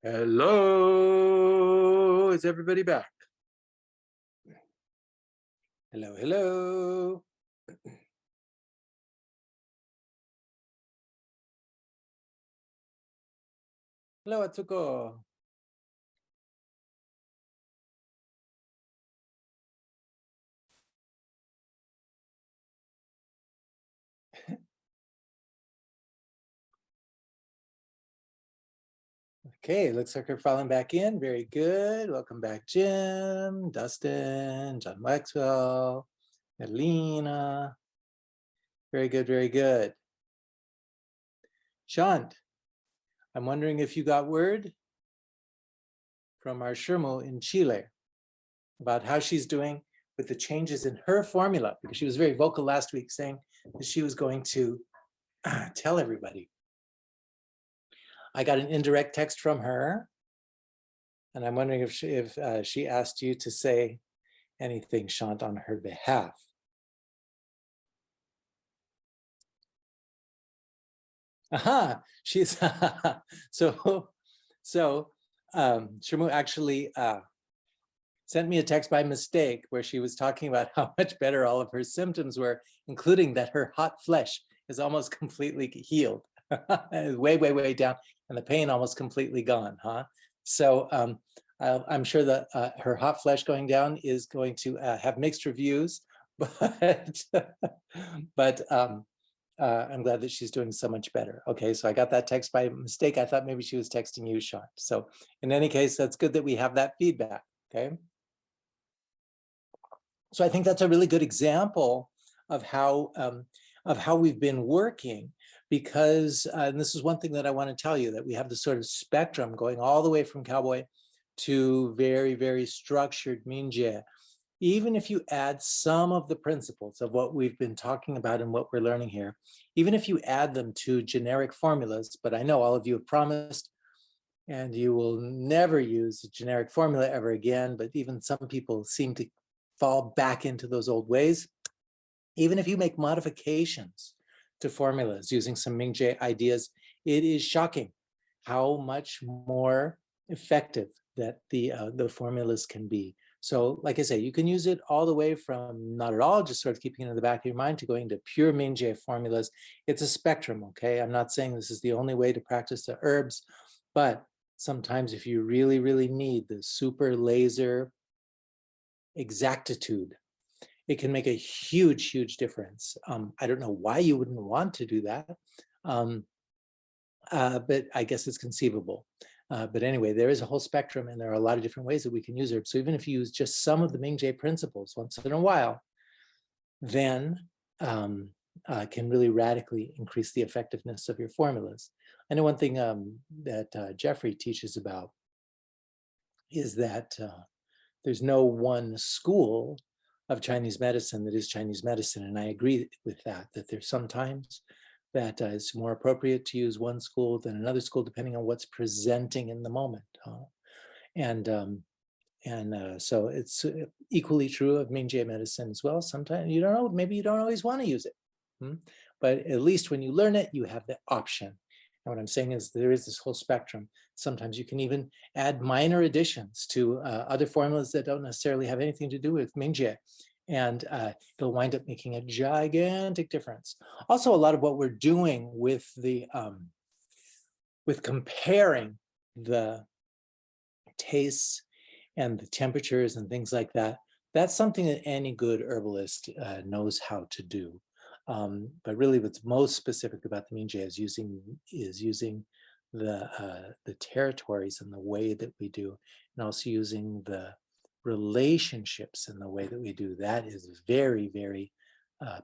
Hello, is everybody back? Hello, hello. Hello, Atsuko. Okay, looks like we're falling back in. Very good. Welcome back, Jim, Dustin, John Maxwell, Alina. Very good, very good. Shant, I'm wondering if you got word from our Shermo in Chile about how she's doing with the changes in her formula, because she was very vocal last week saying that she was going to tell everybody. I got an indirect text from her, and I'm wondering if she asked you to say anything, Shant, on her behalf. Aha, she's so Shermu actually sent me a text by mistake where she was talking about how much better all of her symptoms were, including that her hot flesh is almost completely healed, way down, and the pain almost completely gone, huh? So I'm sure that her hot flesh going down is going to have mixed reviews, but I'm glad that she's doing so much better. Okay, so I got that text by mistake. I thought maybe she was texting you, Sean. So in any case, that's good that we have that feedback, okay? So I think that's a really good example of how we've been working, because and this is one thing that I want to tell you, that we have this sort of spectrum going all the way from cowboy to very, very structured Minjie. Even if you add some of the principles of what we've been talking about and what we're learning here, even if you add them to generic formulas, but I know all of you have promised and you will never use a generic formula ever again, but even some people seem to fall back into those old ways. Even if you make modifications to formulas using some Mingjie ideas, it is shocking how much more effective that the formulas can be. So like I say, you can use it all the way from not at all, just sort of keeping it in the back of your mind, to going to pure Mingjie formulas. It's a spectrum, okay? I'm not saying this is the only way to practice the herbs, but sometimes if you really, really need the super laser exactitude, it can make a huge, huge difference. I don't know why you wouldn't want to do that, but I guess it's conceivable. But anyway, there is a whole spectrum, and there are a lot of different ways that we can use herbs. So even if you use just some of the Mingjie principles once in a while, then can really radically increase the effectiveness of your formulas. I know one thing that Jeffrey teaches about is that there's no one school of Chinese medicine that is Chinese medicine. And I agree with that, that there's sometimes that it's more appropriate to use one school than another school, depending on what's presenting in the moment. So it's equally true of Mingjie medicine as well. Sometimes you don't know, maybe you don't always want to use it. But at least when you learn it, you have the option. And what I'm saying is there is this whole spectrum. Sometimes you can even add minor additions to other formulas that don't necessarily have anything to do with Mingjie. And it'll wind up making a gigantic difference. Also, a lot of what we're doing with the with comparing the tastes and the temperatures and things like that, that's something that any good herbalist knows how to do. But really what's most specific about the Mingjie is using the territories and the way that we do, and also using the relationships in the way that we do. That is very, very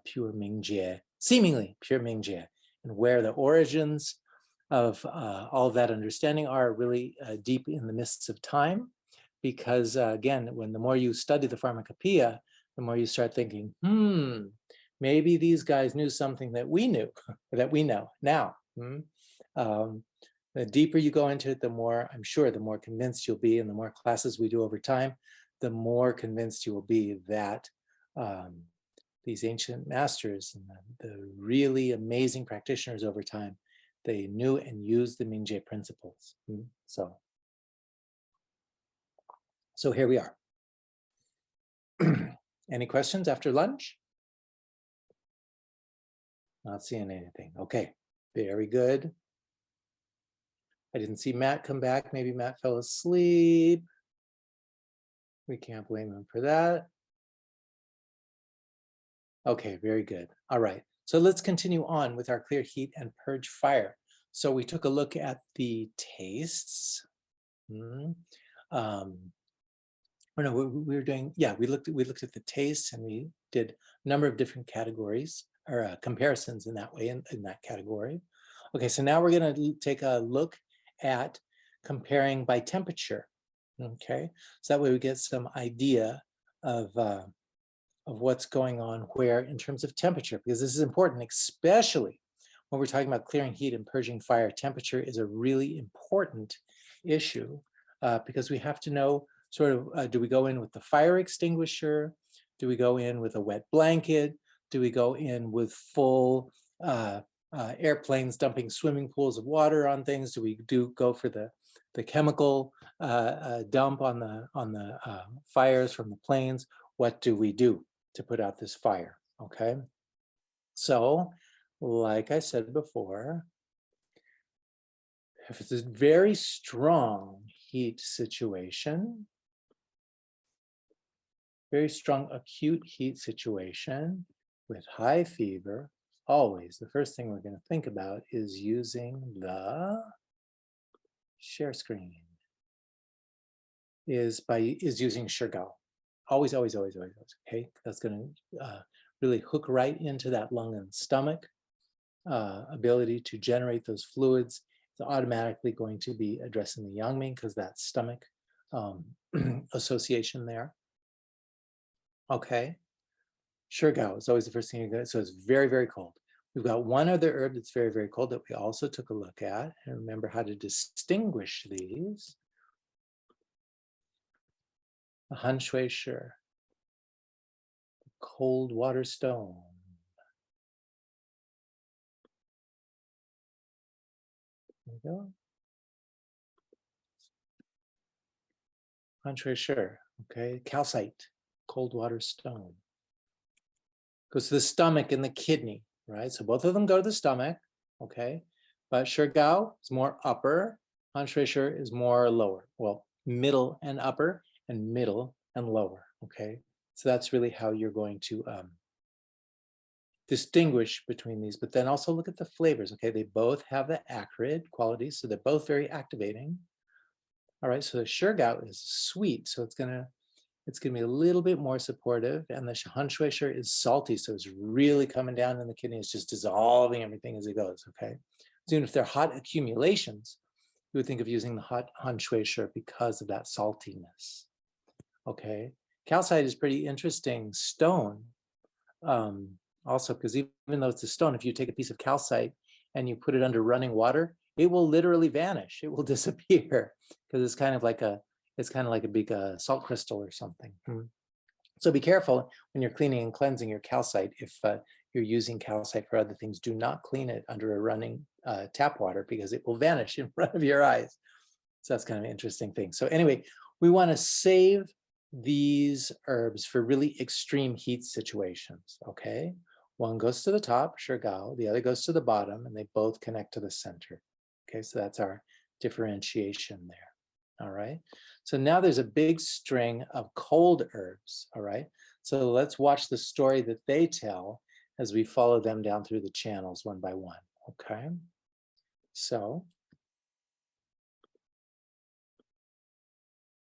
pure Mingjie, seemingly pure Mingjie, and where the origins of all of that understanding are really deep in the mists of time. Because again, when the more you study the pharmacopoeia, the more you start thinking, maybe these guys knew something that we knew, that we know now. The deeper you go into it, the more, I'm sure, the more convinced you'll be, and the more classes we do over time, the more convinced you will be that these ancient masters and the really amazing practitioners over time, they knew and used the Mingjie principles. So So here we are. Any questions after lunch? Not seeing anything. Okay, very good. I didn't see Matt come back. Maybe Matt fell asleep. We can't blame him for that. Okay, very good. All right, so let's continue on with our clear heat and purge fire. So we took a look at the tastes. No, we were doing, yeah, we looked at the tastes, and we did a number of different categories or comparisons in that way, in that category. Okay, so now we're going to take a look at comparing by temperature. Okay, so that way we get some idea of what's going on where in terms of temperature, because this is important, especially when we're talking about clearing heat and purging fire. Temperature is a really important issue because we have to know sort of, do we go in with the fire extinguisher? Do we go in with a wet blanket? Do we go in with full airplanes dumping swimming pools of water on things? Do we go for the chemical dump on the fires from the planes? What do we do to put out this fire? Okay, so like I said before, if it's a very strong heat situation, very strong acute heat situation with high fever, always the first thing we're going to think about is using the share screen, is using Shergall. Always, always, always, always, always. Okay, that's going to really hook right into that lung and stomach ability to generate those fluids. It's automatically going to be addressing the Yangming because that stomach association there. Okay, Shergall is always the first thing you get. So it's very, very cold. We've got one other herb that's very, very cold that we also took a look at. And remember how to distinguish these. The Han Shui Shi, cold water stone. There we go. Han Shui Shi, okay. Calcite, cold water stone. Goes to the stomach and the kidney, right? So both of them go to the stomach, okay? But Shergall is more upper, Han Shui Shi is more lower. Well, middle and upper, and middle and lower, okay? So that's really how you're going to distinguish between these, but then also look at the flavors, okay? They both have the acrid qualities, so they're both very activating. All right, so the Shergall is sweet, so it's gonna be a little bit more supportive, and the Han Shui Shi is salty, so it's really coming down in the kidney. It's just dissolving everything as it goes, okay? So even if they're hot accumulations, you would think of using the hot Han Shui Shi because of that saltiness, okay? Calcite is pretty interesting stone, also, because even though it's a stone, if you take a piece of calcite and you put it under running water, it will literally vanish. It will disappear because it's kind of like a big salt crystal or something. So be careful when you're cleaning and cleansing your calcite. If you're using calcite for other things, do not clean it under a running tap water because it will vanish in front of your eyes. So that's kind of an interesting thing. So anyway, we want to save these herbs for really extreme heat situations, okay? One goes to the top, Shergall, the other goes to the bottom, and they both connect to the center. Okay, so that's our differentiation there. All right, so now there's a big string of cold herbs. All right, so let's watch the story that they tell as we follow them down through the channels one by one. Okay, so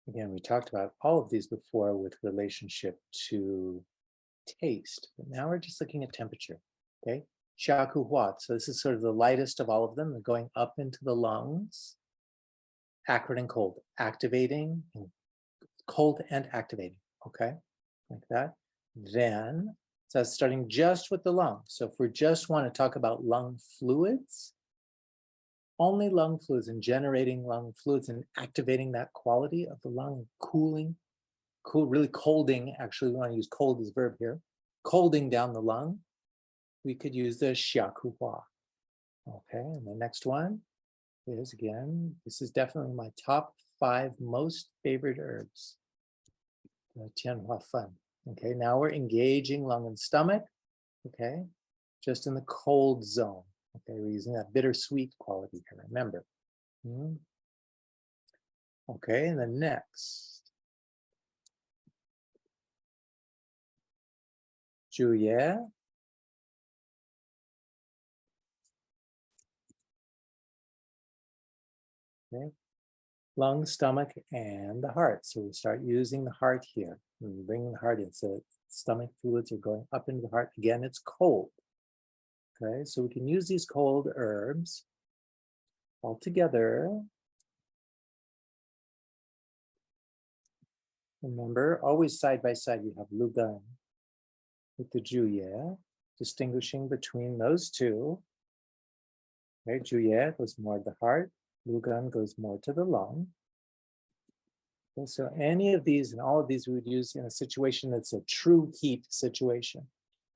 again, we talked about all of these before with relationship to taste, but now we're just looking at temperature. Okay, Xiaku Hua. So this is sort of the lightest of all of them. They're going up into the lungs. Acrid and cold, activating, and cold and activating. Okay, like that. Then, so that's starting just with the lung. So if we just want to talk about lung fluids, only lung fluids and generating lung fluids and activating that quality of the lung, cooling, really colding, actually we want to use cold as verb here, colding down the lung, we could use the Xiaku Hua. Okay, and the next one is, again, this is definitely my top 5 most favorite herbs. the Tianhua Fen. Okay, now we're engaging lung and stomach. Okay, just in the cold zone. Okay, we're using that bittersweet quality here, remember. Okay, and then next. Juye. Okay, lung, stomach, and the heart. So we start using the heart here. And bring the heart in. So stomach fluids are going up into the heart. Again, it's cold. Okay, so we can use these cold herbs all together. Remember, always side by side, you have Lugan with the Juye, distinguishing between those two. Okay, Juye goes more to the heart, Lugan goes more to the lung. Okay, so any of these and all of these we would use in a situation that's a true heat situation.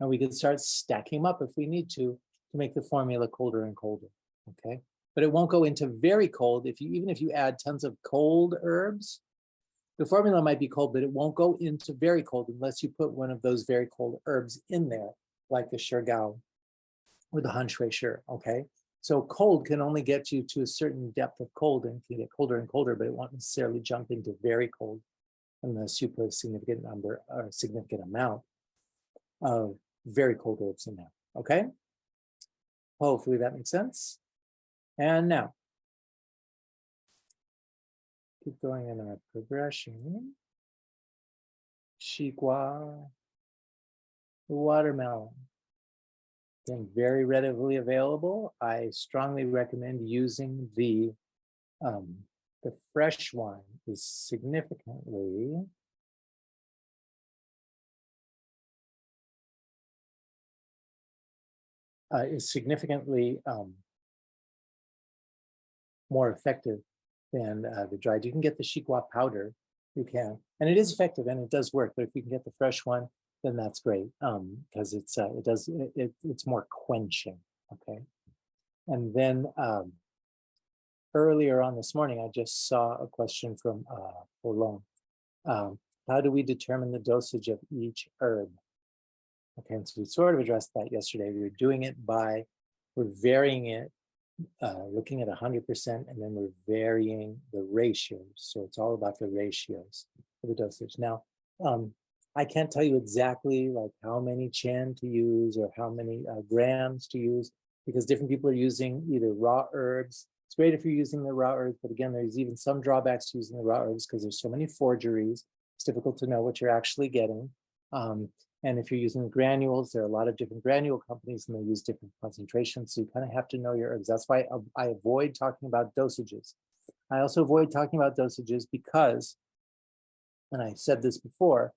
And we could start stacking them up if we need to make the formula colder and colder, okay? But it won't go into very cold. Even if you add tons of cold herbs, the formula might be cold, but it won't go into very cold unless you put one of those very cold herbs in there, like the Shirgao or the Han Shui Shi, okay? So cold can only get you to a certain depth of cold and can get colder and colder, but it won't necessarily jump into very cold unless you put a significant number or a significant amount of very cold herbs in there, okay? Hopefully that makes sense. And now, keep going in our progression. Xigua, the watermelon. Again, very readily available. I strongly recommend using the fresh one is significantly more effective than the dried. You can get the Xigua powder, you can, and it is effective and it does work. But if you can get the fresh one, then that's great because it's more quenching. Okay, and then earlier on this morning, I just saw a question from Polon. How do we determine the dosage of each herb? Okay, and so we sort of addressed that yesterday. We were doing it we're varying it, looking at 100%, and then we're varying the ratios. So it's all about the ratios for the dosage. Now, I can't tell you exactly like how many Chen to use or how many grams to use because different people are using either raw herbs. It's great if you're using the raw herbs, but again, there's even some drawbacks to using the raw herbs because there's so many forgeries. It's difficult to know what you're actually getting. And if you're using granules, there are a lot of different granule companies and they use different concentrations. So you kind of have to know your herbs. That's why I avoid talking about dosages. I also avoid talking about dosages because, and I said this before,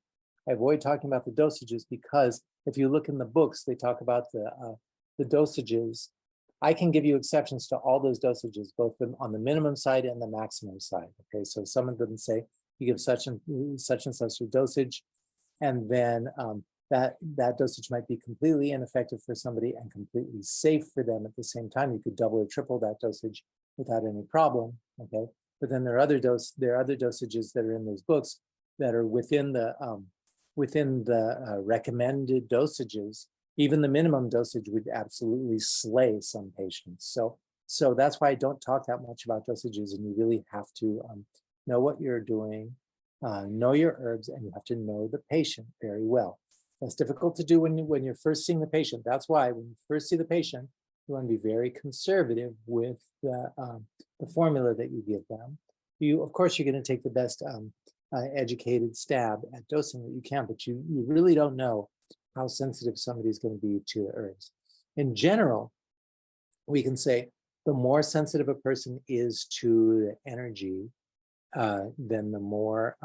I avoid talking about the dosages because if you look in the books, they talk about the dosages. I can give you exceptions to all those dosages, both on the minimum side and the maximum side. Okay, so some of them say you give such and such a dosage, and then that dosage might be completely ineffective for somebody and completely safe for them at the same time. You could double or triple that dosage without any problem. Okay, but then there are other dosages that are in those books that are within the recommended dosages. Even the minimum dosage would absolutely slay some patients. So that's why I don't talk that much about dosages, and you really have to know what you're doing, know your herbs, and you have to know the patient very well. That's difficult to do when you're first seeing the patient. That's why when you first see the patient, you want to be very conservative with the formula that you give them. Of course, you're going to take the best educated stab at dosing that you can, but you really don't know how sensitive somebody's going to be to herbs. In general, we can say the more sensitive a person is to the energy, then the more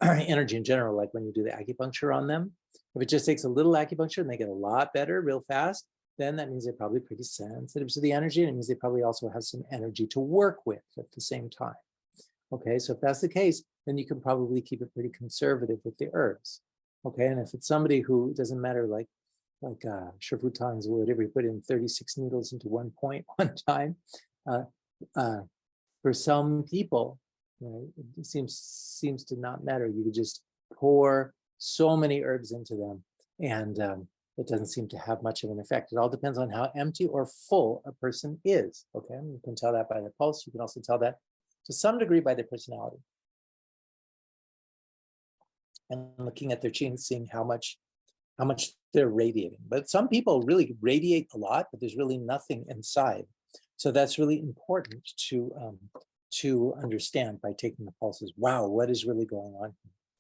energy in general, like when you do the acupuncture on them, if it just takes a little acupuncture and they get a lot better real fast, then that means they're probably pretty sensitive to the energy, and it means they probably also have some energy to work with at the same time. Okay, so if that's the case, then you can probably keep it pretty conservative with the herbs. Okay, and if it's somebody who doesn't matter, like Shifu Tang's would ever put in 36 needles into one point one time, for some people, right, it seems to not matter. You could just pour so many herbs into them, and it doesn't seem to have much of an effect. It all depends on how empty or full a person is. Okay, you can tell that by the pulse. You can also tell that to some degree by their personality. And looking at their genes, seeing how much they're radiating. But some people really radiate a lot, but there's really nothing inside. So that's really important to understand by taking the pulses. Wow, what is really going on?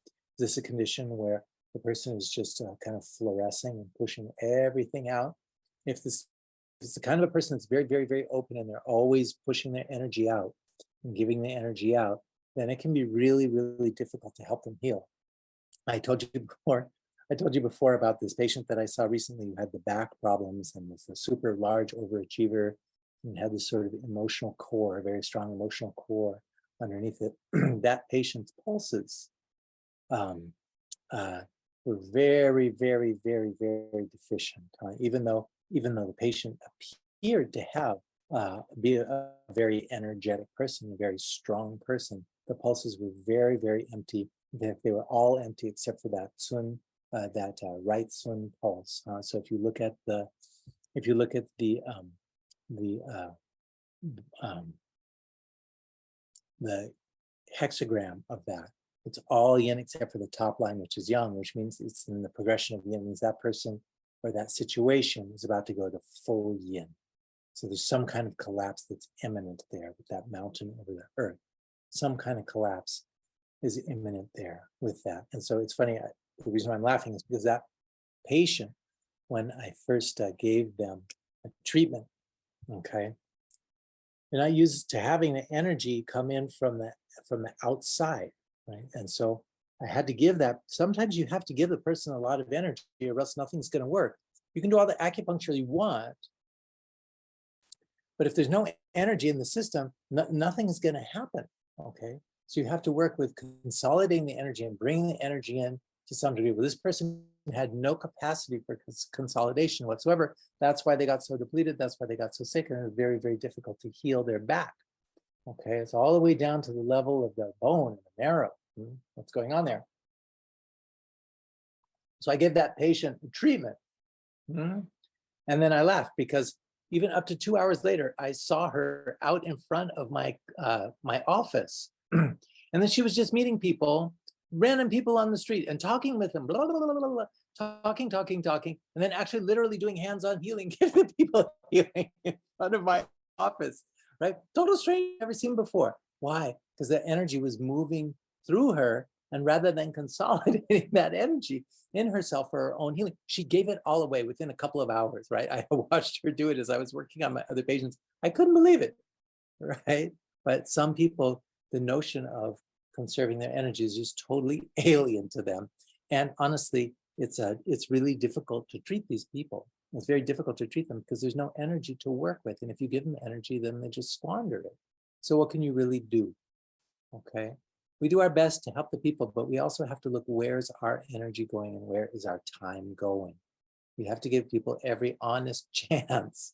Is this a condition where the person is just kind of fluorescing and pushing everything out? If it's the kind of a person that's very, very, very open and they're always pushing their energy out and giving the energy out, then it can be really, really difficult to help them heal. I told you before about this patient that I saw recently who had the back problems and was a super large overachiever and had this sort of emotional core, a very strong emotional core underneath it. That patient's pulses were very, very, very, very deficient. Even though the patient appeared to have be a very energetic person, a very strong person, the pulses were very, very empty. They were all empty except for that sun, that right sun pulse. So if you look at the hexagram of that, it's all yin except for the top line, which is yang, which means it's in the progression of yin, means that person or that situation is about to go to full yin. So there's some kind of collapse that's imminent there with that mountain over the earth. Some kind of collapse is imminent there with that. And so it's funny, the reason why I'm laughing is because that patient, when I first gave them a treatment, okay, they're not used to having the energy come in from the outside, right? And so I had to give that. Sometimes you have to give the person a lot of energy or else nothing's going to work. You can do all the acupuncture you want, but if there's no energy in the system, nothing's going to happen, okay? So you have to work with consolidating the energy and bringing the energy in to some degree. Well, this person had no capacity for consolidation whatsoever. That's why they got so depleted. That's why they got so sick, and it was very, very difficult to heal their back. Okay, it's all the way down to the level of the bone and the marrow. What's going on there? So I gave that patient treatment. And then I laughed because even up to 2 hours later, I saw her out in front of my my office. And then she was just meeting people, random people on the street and talking with them, blah, blah, blah, blah, blah, talking, and then actually literally doing hands-on healing, giving the people healing in front of my office, right? Total strange, never seen before. Why? Because the energy was moving through her, and rather than consolidating that energy in herself for her own healing, she gave it all away within a couple of hours, right? I watched her do it as I was working on my other patients. I couldn't believe it, right? But some people, the notion of conserving their energy is just totally alien to them. And honestly, it's really difficult to treat these people. It's very difficult to treat them because there's no energy to work with. And if you give them energy, then they just squander it. So what can you really do? Okay. We do our best to help the people, but we also have to look, where's our energy going and where is our time going? We have to give people every honest chance,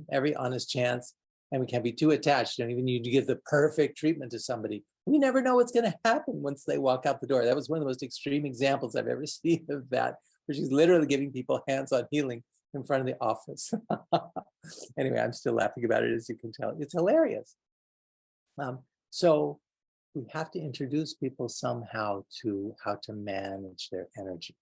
every honest chance. And we can't be too attached. Don't even need to give the perfect treatment to somebody. We never know what's going to happen once they walk out the door. That was one of the most extreme examples I've ever seen of that, where she's literally giving people hands-on healing in front of the office. Anyway, I'm still laughing about it, as you can tell. It's hilarious. So we have to introduce people somehow to how to manage their energy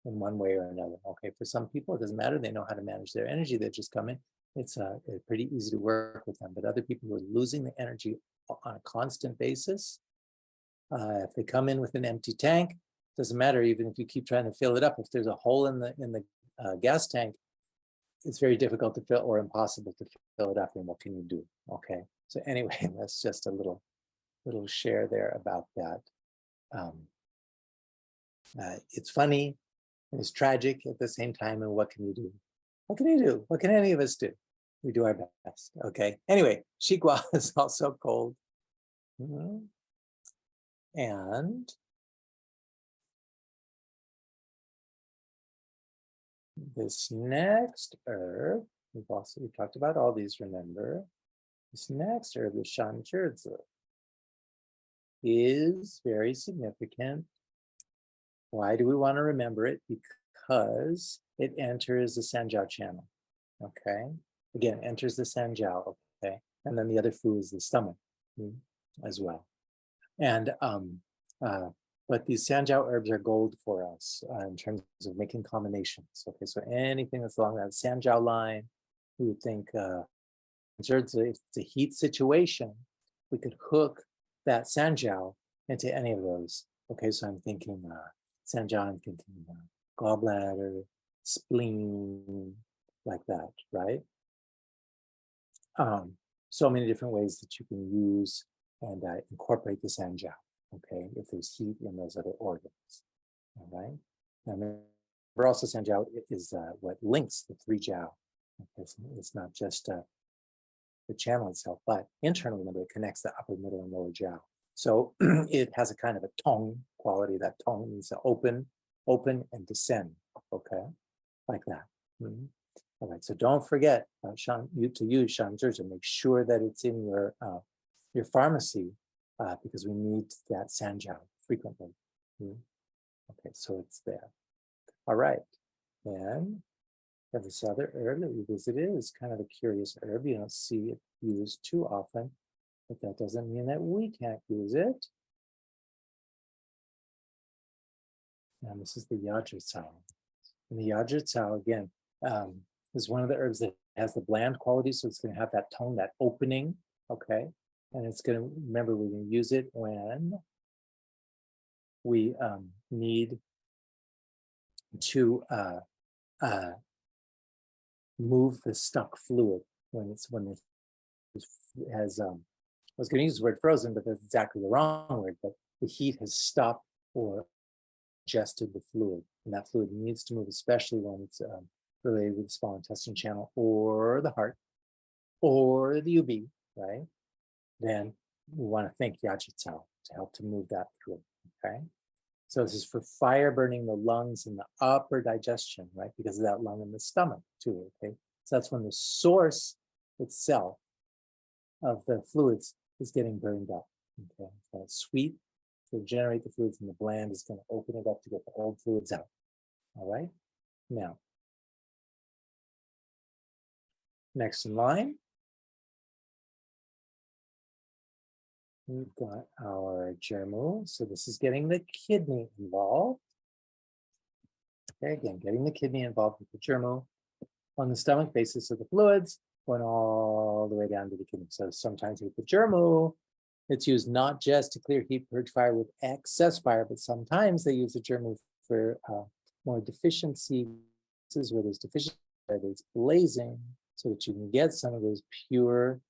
in one way or another. Okay, for some people, it doesn't matter. They know how to manage their energy. They just come in. It's pretty easy to work with them. But other people who are losing the energy on a constant basis, if they come in with an empty tank, doesn't matter. Even if you keep trying to fill it up, if there's a hole in the gas tank, it's very difficult to fill or impossible to fill it up. And what can you do? Okay. So anyway, that's just a little share there about that. It's funny and it's tragic at the same time. And what can you do? What can you do? What can any of us do? We do our best. Okay. Anyway, Shigwa is also cold. And this next herb, we've talked about all these, remember? This next herb, the Shanzhizi, is very significant Why do we want to remember it? Because it enters the Sanjiao channel. Okay. Again, enters the Sanjiao. Okay. And then the other fu is the stomach as well. And but these Sanjiao herbs are gold for us in terms of making combinations. Okay, so anything that's along that Sanjiao line, we would think if it's a heat situation, we could hook that Sanjiao into any of those. Okay, so I'm thinking Sanjiao, I'm thinking gallbladder, spleen, like that, right? So many different ways that you can use and incorporate the Sanjiao, okay, if there's heat in those other organs, all right? Now, remember also Sanjiao is what links the three jiao. Okay, so it's not just the channel itself, but internally, remember, it connects the upper, middle, and lower jiao. So it has a kind of a tong quality. That tong means to open, and descend, okay, like that. All right, so don't forget to use Shanzhi to make sure that it's in your pharmacy because we need that Sanjiao frequently. Okay, so it's there. All right, and this other herb that we visited is kind of a curious herb. You don't see it used too often, but that doesn't mean that we can't use it. And this is the Yajicao. And the Yajicao, again, is one of the herbs that has the bland quality, so it's going to have that tone, that opening, okay? And it's going to, remember, we're going to use it when we need to move the stuck fluid, when it has, I was going to use the word frozen, but that's exactly the wrong word, but the heat has stopped or adjusted the fluid, and that fluid needs to move, especially when it's related with the small intestine channel or the heart or the UB, right? Then we want to think Yajicao to help to move that through, okay? So this is for fire burning the lungs and the upper digestion, right? Because of that lung in the stomach too, okay? So that's when the source itself of the fluids is getting burned up, okay? So it's sweet to generate the fluids, and the bland is going to open it up to get the old fluids out, all right? Now, next in line, we've got our Zhimu. So this is getting the kidney involved. Okay, again, getting the kidney involved with the Zhimu on the stomach basis of the fluids, going all the way down to the kidney. So sometimes with the Zhimu, it's used not just to clear heat, purge fire with excess fire, but sometimes they use the Zhimu for more deficiency. This is where there's deficiency, where there's blazing, so that you can get some of those pure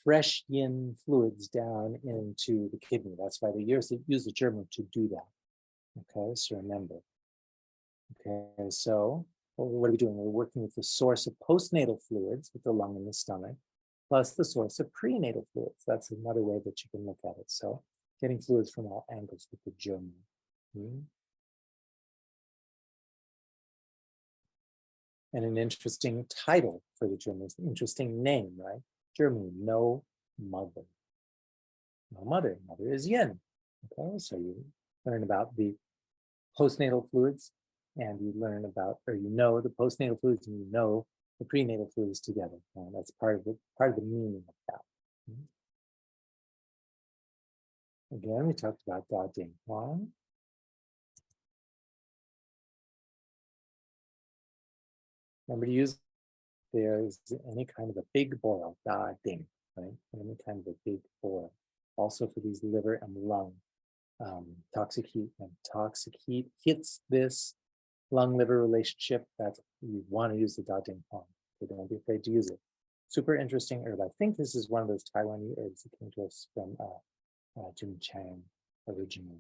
fresh yin fluids down into the kidney. That's why they use the Zhimu to do that. Okay, so remember. Okay, so what are we doing? We're working with the source of postnatal fluids with the lung and the stomach, plus the source of prenatal fluids. That's another way that you can look at it. So getting fluids from all angles with the Zhimu. And an interesting title for the Zhimu, interesting name, right? Zhimu, no mother. No mother. Mother is yin. Okay, so you learn about the postnatal fluids, and you learn about, or you know, the postnatal fluids, and you know the prenatal fluids together. And that's part of the meaning of that. Again, we talked about Da Ding Huang. Remember to use, there's any kind of a big boil, Da Ding, right? Any kind of a big boil. Also for these liver and lung toxic heat. And toxic heat hits this lung-liver relationship, that's, you want to use the Da Ding Huang. So don't be afraid to use it. Super interesting herb. I think this is one of those Taiwanese herbs that came to us from Jim Chang originally.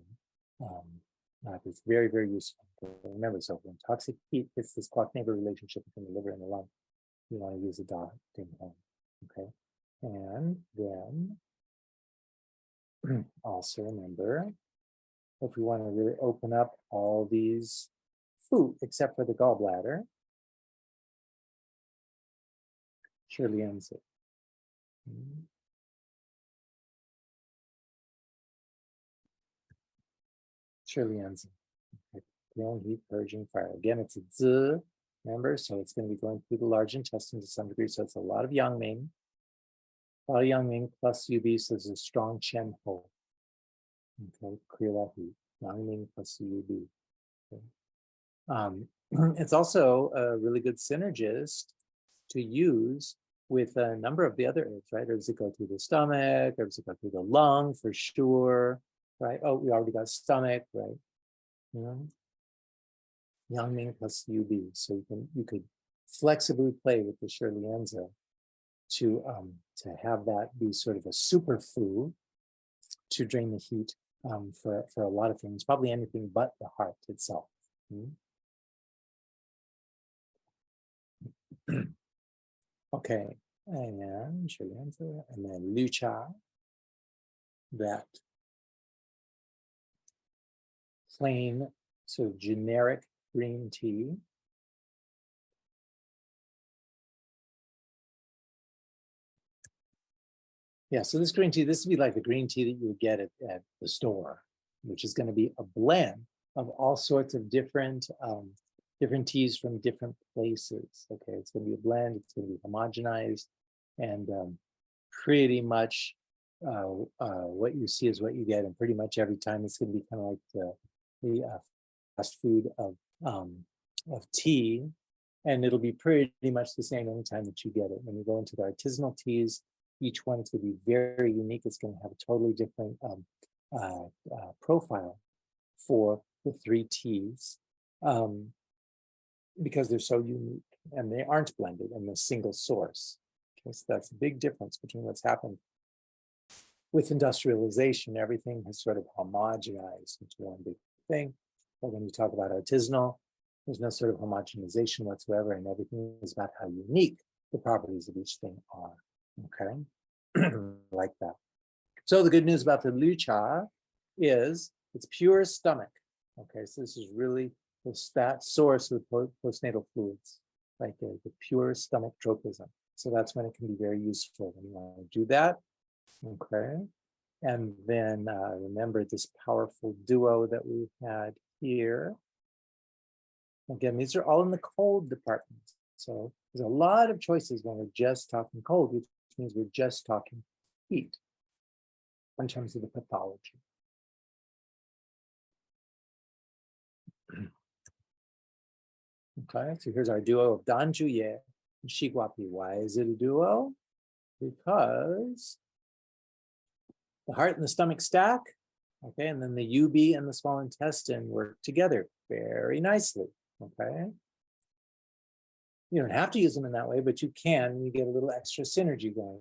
It's very, very useful. Remember, so when toxic heat hits this clock-neighbor relationship between the liver and the lung, you want to use the Da Ding Huang. Okay, and then also remember, if we want to really open up all these food except for the gallbladder, Shilianzi. Shilianzi. clearing heat, purging fire. Again, it's a zi, remember? So it's going to be going through the large intestine to some degree. So it's a lot of Yangming. A lot of Yangming plus UB, so there's a strong Chen Ho. Okay, clear that heat. Yangming plus UB. Okay. It's also a really good synergist to use with a number of the other herbs, right? Herbs that go through the stomach, herbs that go through the lung for sure, right? Oh, we already got stomach, right? Yangming plus UB. So you could flexibly play with the Shirley-Enza to have that be sort of a superfood to drain the heat for a lot of things, probably anything but the heart itself. Okay, and Shirley-Enza, and then Lucha, that plain sort of generic green tea. Yeah, so this green tea, this would be like the green tea that you would get at the store, which is going to be a blend of all sorts of different different teas from different places. Okay, it's going to be a blend, it's going to be homogenized, and pretty much what you see is what you get, and pretty much every time it's going to be kind of like the fast food of tea, and it'll be pretty much the same anytime that you get it. When you go into the artisanal teas, each one is going to be very unique. It's going to have a totally different profile for the three teas because they're so unique and they aren't blended in a single source. Okay, so that's a big difference between what's happened with industrialization. Everything has sort of homogenized into one big thing. But when you talk about artisanal, there's no sort of homogenization whatsoever, and everything is about how unique the properties of each thing are. Okay, like that. So the good news about the Lucha is it's pure stomach. Okay, so this is really that source of postnatal fluids, right there, the pure stomach tropism. So that's when it can be very useful when you want to do that. Okay, and then remember this powerful duo that we had here. Again, these are all in the cold department. So there's a lot of choices when we're just talking cold, which means we're just talking heat in terms of the pathology. Okay, so here's our duo of Danjuye and Shiguapi. Why is it a duo? Because the heart and the stomach stack, okay, and then the UB and the small intestine work together very nicely, okay? You don't have to use them in that way, but you can. You get a little extra synergy going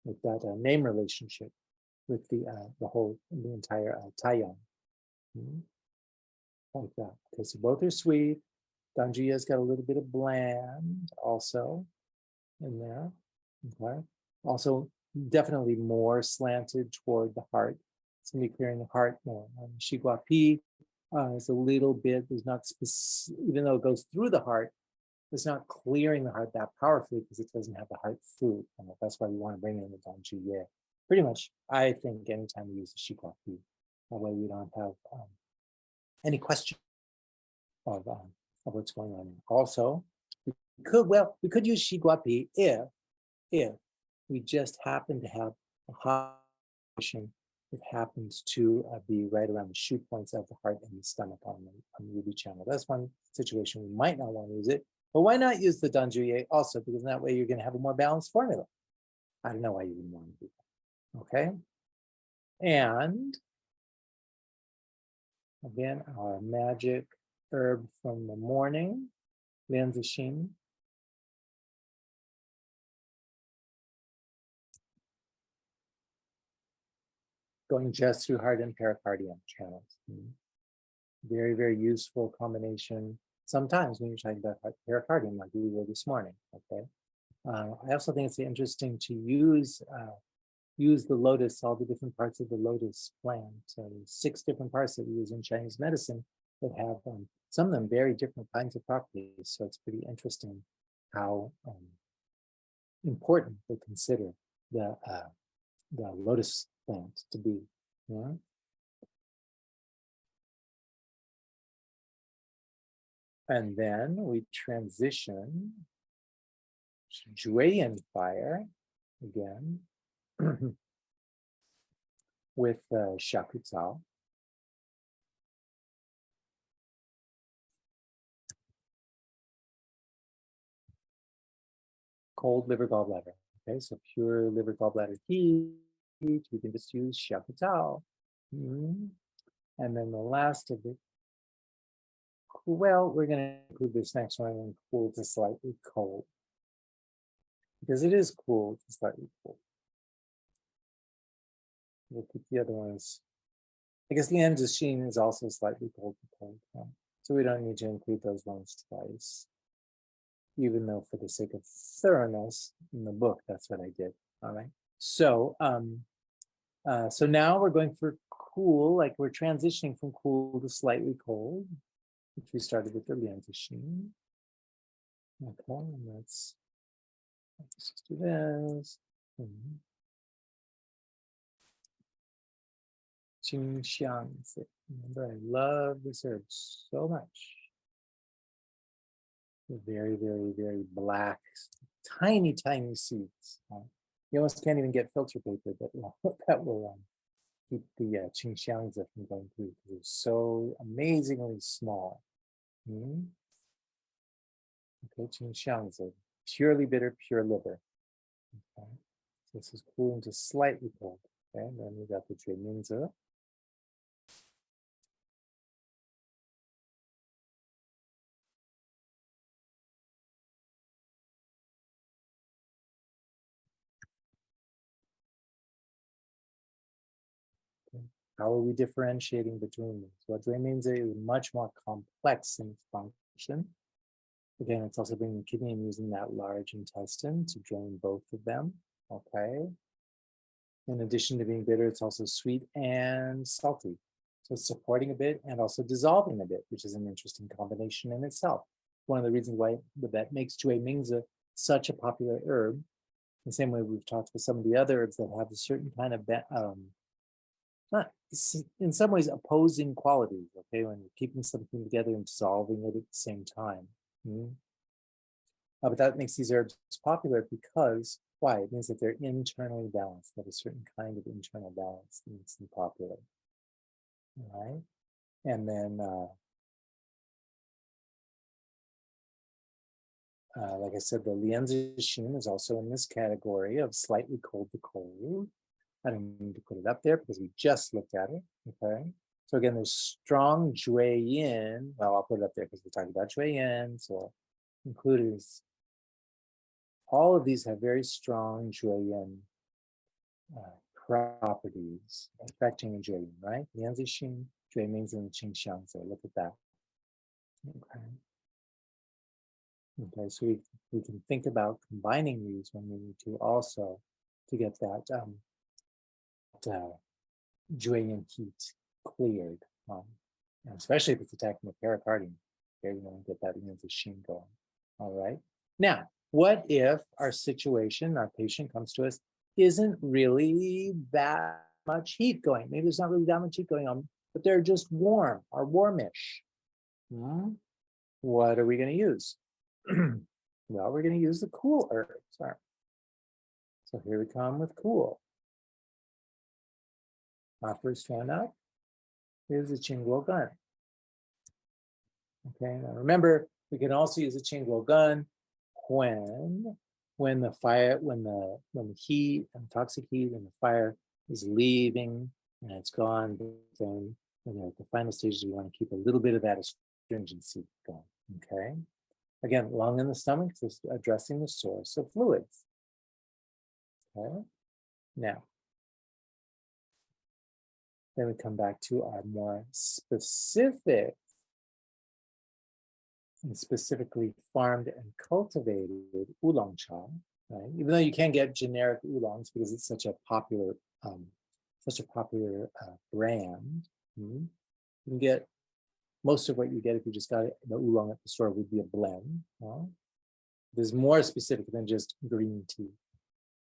with that name relationship with the entire Taiyang. Like that. Okay, so both are sweet. Danjuye's got a little bit of bland also in there. Okay. Also, definitely more slanted toward the heart. It's going to be clearing the heart more. Shiguapi is a little bit, there's not specific, even though it goes through the heart, it's not clearing the heart that powerfully because it doesn't have the heart food. And that's why we want to bring in the Danjuye. Pretty much, I think anytime we use the Shiguapi, that way we don't have any question of what's going on. Also, we could use Shiguapi if we just happen to have a hot position that happens to be right around the shoot points of the heart and the stomach on the UB channel. That's one situation we might not want to use it, but why not use the Danjuye also? Because in that way you're going to have a more balanced formula. I don't know why you wouldn't want to do that. Okay, and again, our magic herb from the morning, Lianzixin. Going just through heart and pericardium channels. Very, very useful combination. Sometimes when you're talking about pericardium, like we were this morning. Okay. I also think it's interesting to use the lotus, all the different parts of the lotus plant. 6 different parts that we use in Chinese medicine that have some of them very different kinds of properties. So it's pretty interesting how important they consider the lotus plant to be. Yeah? And then we transition to Julian fire again with Shakutao. Cold liver gallbladder. Okay, so pure liver gallbladder heat. We can just use Shakutao. And then the last of it, well, we're going to include this next one in cool to slightly cold. Because it is cool to slightly cold. We'll keep the other ones. I guess Lianzixin is also slightly cold to cold. So we don't need to include those ones twice. Even though for the sake of thoroughness in the book, that's what I did. All right. So so now we're going for cool, like we're transitioning from cool to slightly cold, which we started with the Lianzixin. Okay, and let's just do this. Qingxiangzi. Remember, I love this herb so much. The very, very, very black, tiny, tiny seeds. You almost can't even get filter paper that will keep the Qingxiangzi from going through because they're so amazingly small. Okay, Qingxiangzi, purely bitter, pure liver. Okay, so this is cooling to slightly cold. Okay, and then we got the Jueminzi. How are we differentiating between these? Well, Jueminzi is much more complex in its function. Again, it's also bringing the kidney and using that large intestine to drain both of them. Okay. In addition to being bitter, it's also sweet and salty. So it's supporting a bit and also dissolving a bit, which is an interesting combination in itself. One of the reasons why that makes Jueminzi such a popular herb. The same way we've talked with some of the other herbs that have a certain kind of not in some ways opposing qualities, okay, when you're keeping something together and dissolving it at the same time. But that makes these herbs popular because, why? It means that they're internally balanced, they have a certain kind of internal balance that makes them popular. All right, and then like I said, the Lianzixin is also in this category of slightly cold to cold. I don't need to put it up there because we just looked at it, okay? So again, there's strong Jueyin. Well, I'll put it up there because we're talking about Jueyin, so included all of these have very strong Jueyin properties affecting Jueyin, right? Lianzixin, Jueminzi, and Qingxiangzi. Look at that. Okay. Okay, so we can think about combining these when we need to also to get that Jueyin heat cleared, especially if it's attacking the pericardium. There you want to get that Lianzixin going. All right. Now, what if our situation, our patient comes to us, isn't really that much heat going? Maybe there's not really that much heat going on, but they're just warm or warmish. What are we going to use? Well, we're going to use the cool herbs. So here we come with cool. Our first hand up. Here's the Qingguo gun. Okay, now remember, we can also use a Qingguo gun when the fire, when the heat and toxic heat and the fire is leaving and it's gone, then at the final stages we want to keep a little bit of that astringency going. Okay. Again, lung in the stomach, just addressing the source of fluids. Okay. Now, then we come back to our more specific and specifically farmed and cultivated oolong cha, right? Even though you can't get generic oolongs because it's such a popular brand, you can get most of what you get if you just got the oolong at the store would be a blend. There's more specific than just green tea.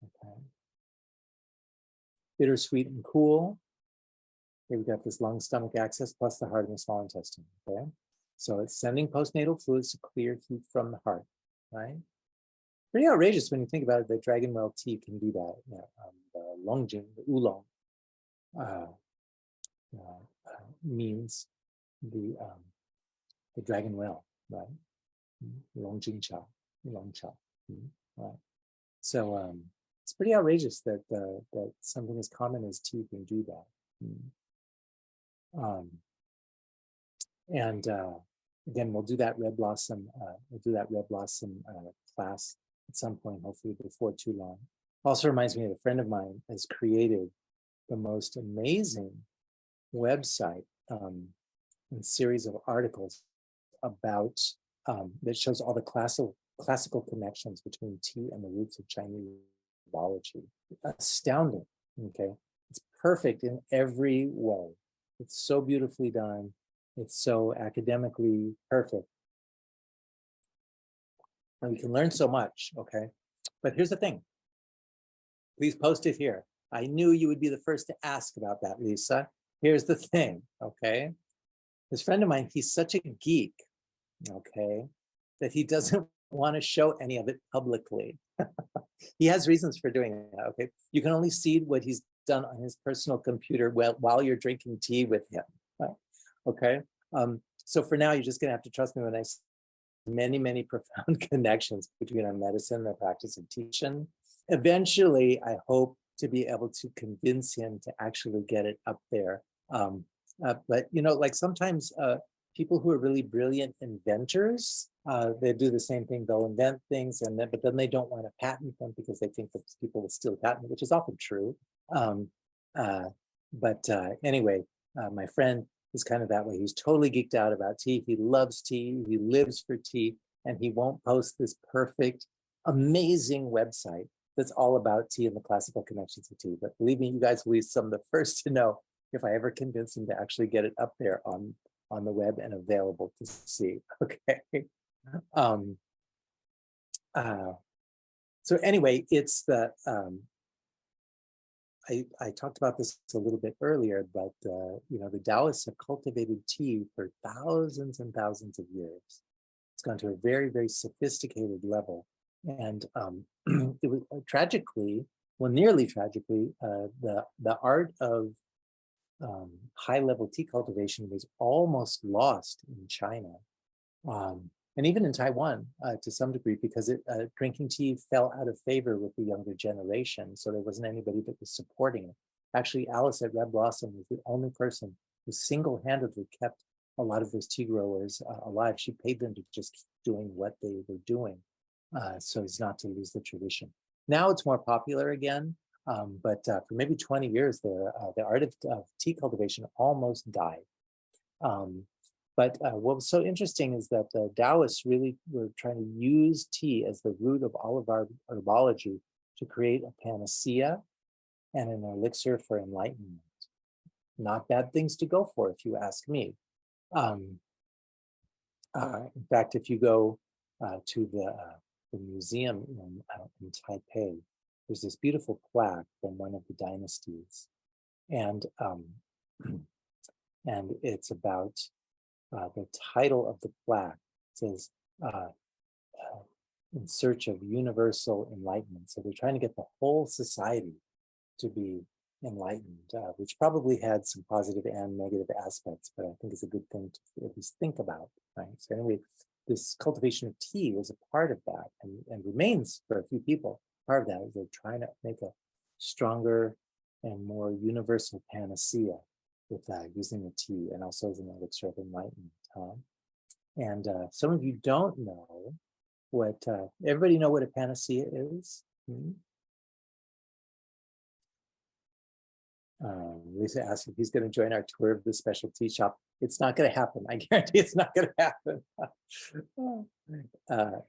Okay. Bittersweet and cool. Here we got this lung stomach axis plus the heart and the small intestine. Okay. So it's sending postnatal fluids to clear heat from the heart, right? Pretty outrageous when you think about it that dragon well tea can do that. The longjing, the oolong, uh, means the dragon well, right? Longjing cha, long cha, right? So it's pretty outrageous that that something as common as tea can do that. And again, we'll do that red blossom. Class at some point, hopefully before too long. Also reminds me that a friend of mine has created the most amazing website and series of articles about that shows all the classical connections between tea and the roots of Chinese herbology. Astounding. Okay, it's perfect in every way. It's so beautifully done. It's so academically perfect. And we can learn so much, okay? But here's the thing. Please post it here. I knew you would be the first to ask about that, Lisa. Here's the thing, okay? This friend of mine, he's such a geek, okay, that he doesn't want to show any of it publicly. He has reasons for doing that, okay? You can only see what he's done on his personal computer while you're drinking tea with him, okay? So for now, you're just gonna have to trust me when I say many, many profound connections between our medicine and the practice of teaching. Eventually, I hope to be able to convince him to actually get it up there. But you know, like sometimes people who are really brilliant inventors, they do the same thing. They'll invent things, but then they don't want to patent them because they think that people will steal patent, which is often true. Anyway, my friend is kind of that way. He's totally geeked out about tea. He loves tea. He lives for tea, and he won't post this perfect, amazing website that's all about tea and the classical connections of tea. But believe me, you guys will be some of the first to know if I ever convince him to actually get it up there on the web and available to see. Okay. So anyway, it's the I talked about this a little bit earlier, but you know, the Taoists have cultivated tea for thousands and thousands of years. It's gone to a very, very sophisticated level, and it was tragically, well, nearly tragically, the art of high-level tea cultivation was almost lost in China, and even in Taiwan to some degree, because drinking tea fell out of favor with the younger generation, so there wasn't anybody that was supporting it. Actually, Alice at Red Blossom was the only person who single-handedly kept a lot of those tea growers alive. She paid them to just keep doing what they were doing, so as not to lose the tradition. Now it's more popular again, but for maybe 20 years, the art of tea cultivation almost died. But what was so interesting is that the Taoists really were trying to use tea as the root of all of our herbology to create a panacea and an elixir for enlightenment. Not bad things to go for, if you ask me. In fact, if you go to the museum in Taipei, there's this beautiful plaque from one of the dynasties, and it's about the title of the plaque says in search of universal enlightenment. So they're trying to get the whole society to be enlightened, which probably had some positive and negative aspects, but I think it's a good thing to at least think about, right? So anyway, this cultivation of tea was a part of that, and remains for a few people part of that. They're trying to make a stronger and more universal panacea with using the tea, and also as an elixir of enlightenment. And some of you don't know what, everybody know what a panacea is? Lisa asked if he's going to join our tour of the specialty shop. It's not going to happen. I guarantee it's not going to happen.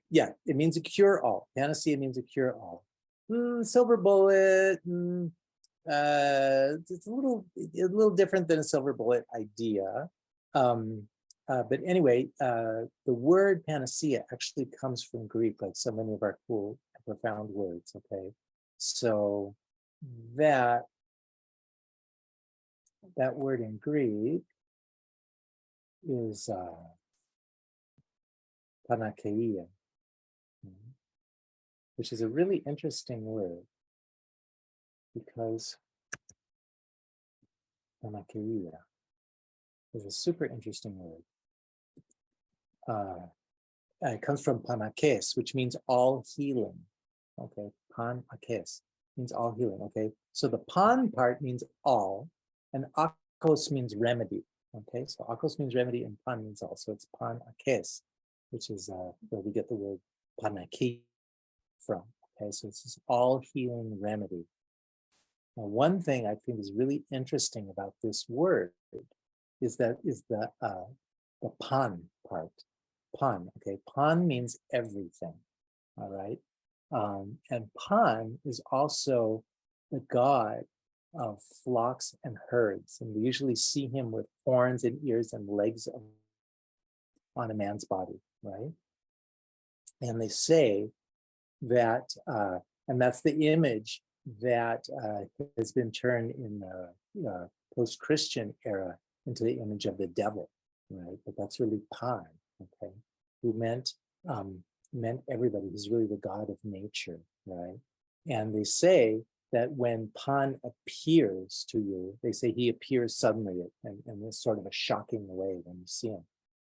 Yeah, it means a cure-all. Panacea means a cure-all. Silver bullet. It's a little different than a silver bullet idea. But anyway, the word panacea actually comes from Greek, like so many of our cool, profound words. Okay, so that word in Greek is Panakeia, which is a really interesting word because Panakeia is a super interesting word. It comes from panakes, which means all healing. Okay, panakes means all healing. Okay, so the pan part means all, and akos means remedy. Okay, so akos means remedy and pan means all. So it's panakes, which is where we get the word panaki from. Okay, so it's this all healing remedy. Now, one thing I think is really interesting about this word is the pan part. Pan, okay, pan means everything, all right? And Pan is also the god of flocks and herds, and we usually see him with horns and ears and legs on a man's body, right? And they say that, and that's the image that has been turned in the post-Christian era into the image of the devil, right? But that's really Pan, okay, who meant everybody. He's really the god of nature, right? And they say that when Pan appears to you, they say he appears suddenly in this sort of a shocking way when you see him.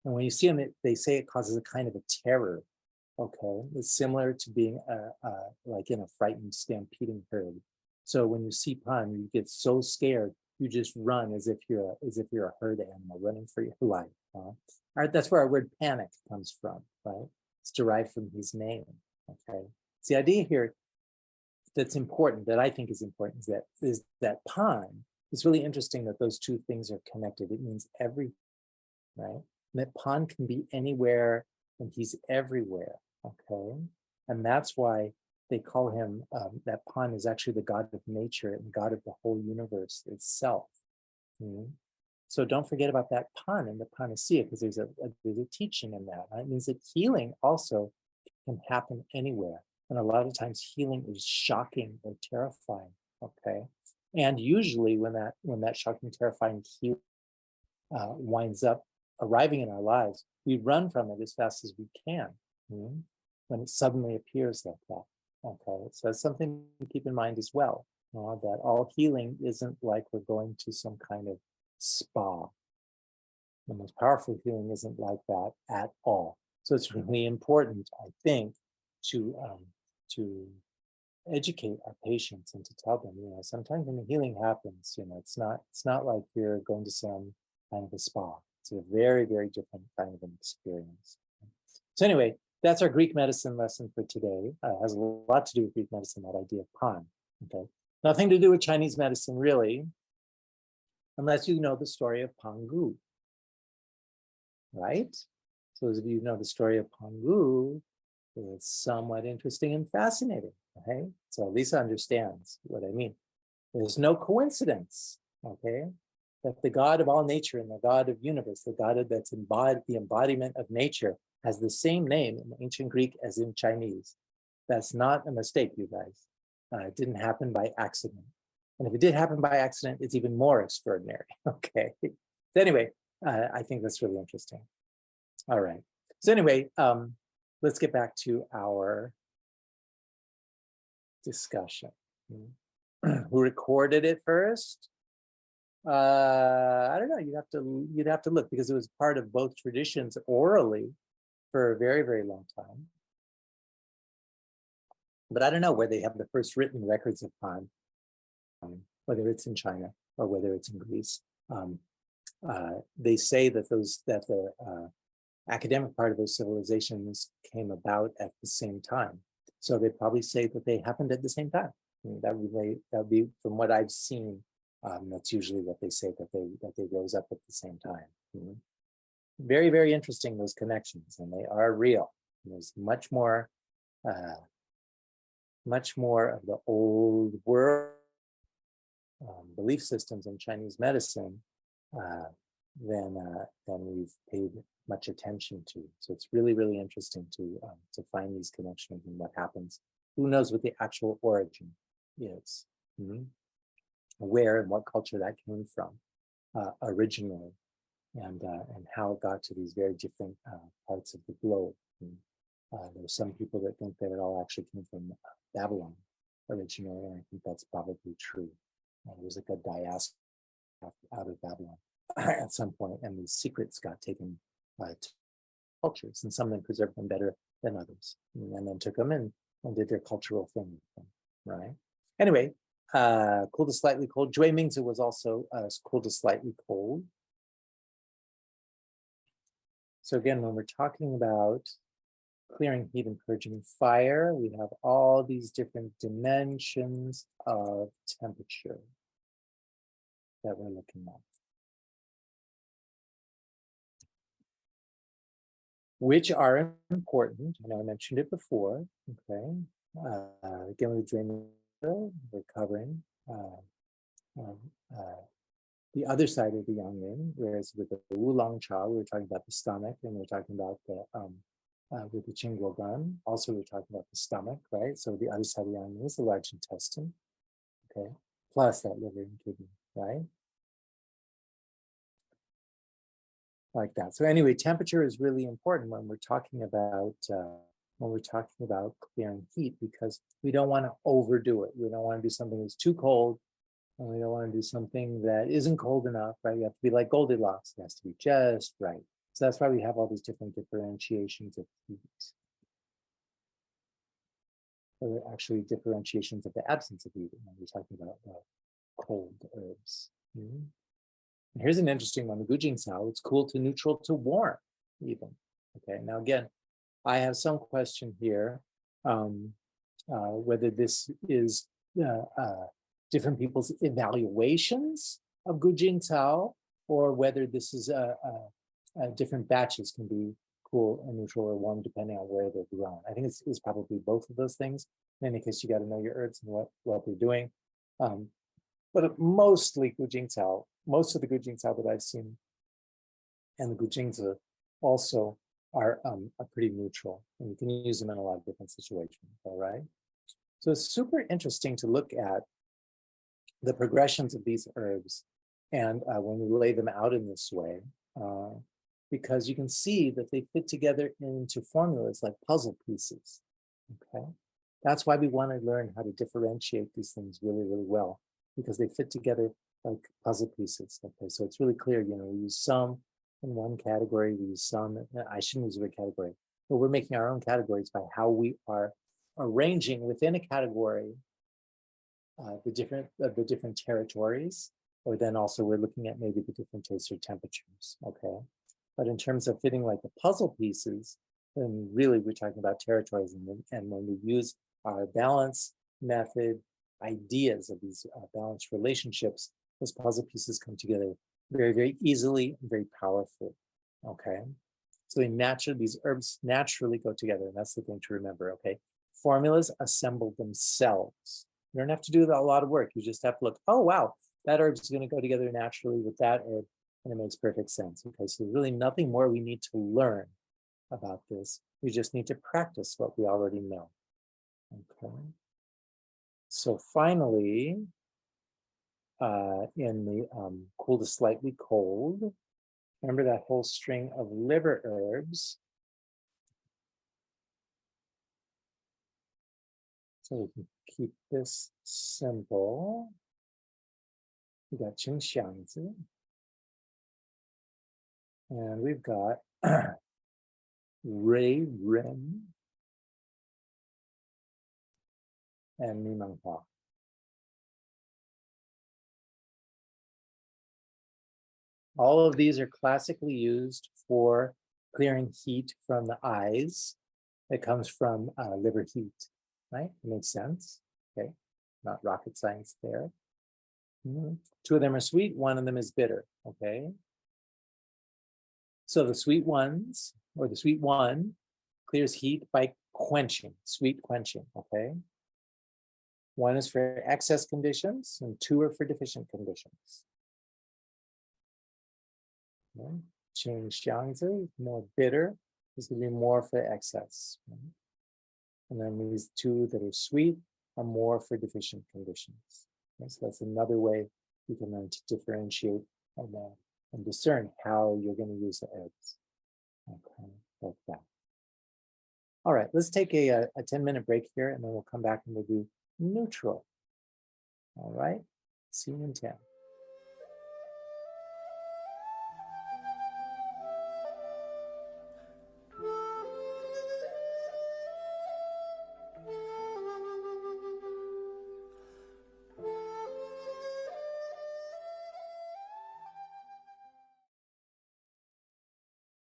And when you see him, they say it causes a kind of a terror. Okay, it's similar to being like in a frightened stampeding herd. So when you see Pan, you get so scared, you just run as if you're a herd animal running for your life. All right, that's where our word panic comes from, right? It's derived from his name. Okay, so the idea here that's important, that I think is important, is that Pan. It's really interesting that those two things are connected. It means every, right? And that Pan can be anywhere, and he's everywhere. Okay, and that's why they call him, that Pan is actually the god of nature and god of the whole universe itself. So don't forget about that Pan in the panacea, because there's a teaching in that. Right? It means that healing also can happen anywhere, and a lot of times healing is shocking or terrifying. Okay, and usually when that shocking, terrifying healing winds up arriving in our lives, we run from it as fast as we can. When it suddenly appears like that. Okay, so that's something to keep in mind as well, that all healing isn't like we're going to some kind of spa. The most powerful healing isn't like that at all. So it's really important, I think, to educate our patients and to tell them, sometimes when the healing happens, it's not like you're going to some kind of a spa. It's a very, very different kind of an experience. So anyway, that's our Greek medicine lesson for today. It has a lot to do with Greek medicine, that idea of Pan. Okay, nothing to do with Chinese medicine, really, unless you know the story of Pangu, right? So those of you who know the story of Pangu, it's somewhat interesting and fascinating, okay? So Lisa understands what I mean. There's no coincidence, okay, that the God of all nature and the God of universe, the God that's embodied, the embodiment of nature, has the same name in ancient Greek as in Chinese. That's not a mistake, you guys. It didn't happen by accident. And if it did happen by accident, it's even more extraordinary, okay? So anyway, I think that's really interesting. All right. So anyway, let's get back to our discussion. Who recorded it first? I don't know. You'd have to look, because it was part of both traditions orally for a very, very long time. But I don't know where they have the first written records of Pan, whether it's in China or whether it's in Greece. They say that the academic part of those civilizations came about at the same time. So they probably say that they happened at the same time. That would be from what I've seen. That's usually what they say, that they rose up at the same time. Very, very interesting, those connections, and they are real. And there's much more of the old world belief systems in Chinese medicine than we've paid much attention to. So it's really, really interesting to find these connections and what happens. Who knows what the actual origin is? Where and what culture that came from originally. and how it got to these very different parts of the globe. And, there's some people that think that it all actually came from Babylon originally, and I think that's probably true. There was like a diaspora out of Babylon at some point, and these secrets got taken to cultures, and some of them preserved them better than others, and then took them and did their cultural thing with them, right? Anyway, cool to slightly cold. Jue Mingzi was also cool to slightly cold. So again, when we're talking about clearing heat and purging fire, we have all these different dimensions of temperature that we're looking at, which are important. I know I mentioned it before. Okay, again with Jue Mingzi, we're covering the other side of the yang yin, whereas with the Wulong Cha, we were talking about the stomach, and we we're talking about the with the Qingguo Gun, also we're talking about the stomach, right? So the other side of the yang yin is the large intestine, okay, plus that liver and kidney, right? Like that. So anyway, temperature is really important when we're talking about clearing heat, because we don't want to overdo it. We don't want to do something that's too cold, and we don't want to do something that isn't cold enough, right? You have to be like Goldilocks. It has to be just right. So that's why we have all these different differentiations of heat. Or actually differentiations of the absence of heat. When we're talking about cold herbs. Mm-hmm. And here's an interesting one, the Gujing Cao. It's cool to neutral to warm, even. Okay, now again, I have some question here, whether this is different people's evaluations of Gujing Cao, or whether this is different batches can be cool and neutral or warm depending on where they're grown. I think it's probably both of those things. In any case, you got to know your herbs and what they're doing. But mostly Gujing Cao, most of the Gujing Cao that I've seen, and the Gujingzi also are pretty neutral, and you can use them in a lot of different situations. All right. So it's super interesting to look at the progressions of these herbs, and when we lay them out in this way, because you can see that they fit together into formulas like puzzle pieces. Okay, that's why we want to learn how to differentiate these things really, really well, because they fit together like puzzle pieces. Okay, so it's really clear, you know, we use some in one category, we use some, I shouldn't use a category, but we're making our own categories by how we are arranging within a category the different territories, or then also we're looking at maybe the different tastes or temperatures. Okay, but in terms of fitting like the puzzle pieces, then really we're talking about territories, and when we use our balance method ideas of these balanced relationships, those puzzle pieces come together very, very easily and very powerfully. Okay, so these herbs naturally go together, and that's the thing to remember. Okay, formulas assemble themselves. You don't have to do a lot of work. You just have to look, oh wow, that herb is going to go together naturally with that herb, and it makes perfect sense. Okay, so there's really nothing more we need to learn about this. We just need to practice what we already know. Okay. So finally, in the cool to slightly cold, remember that whole string of liver herbs. So we can keep this simple. We got Qingxiangzi. And we've got Rui Ren and Mimenghua. All of these are classically used for clearing heat from the eyes that comes from liver heat, right? It makes sense, okay? Not rocket science there. Two of them are sweet, one of them is bitter, okay? So the sweet ones, or the sweet one, clears heat by quenching, sweet quenching, okay? One is for excess conditions, and two are for deficient conditions. Okay. Qingxiangzi, more bitter, is going to be more for excess. Right? And then these two that are sweet are more for deficient conditions. Okay, so that's another way you can learn to differentiate and discern how you're going to use the herbs. Okay, like that. All right, let's take a 10-minute break here, and then we'll come back and we'll do neutral. All right, see you in 10.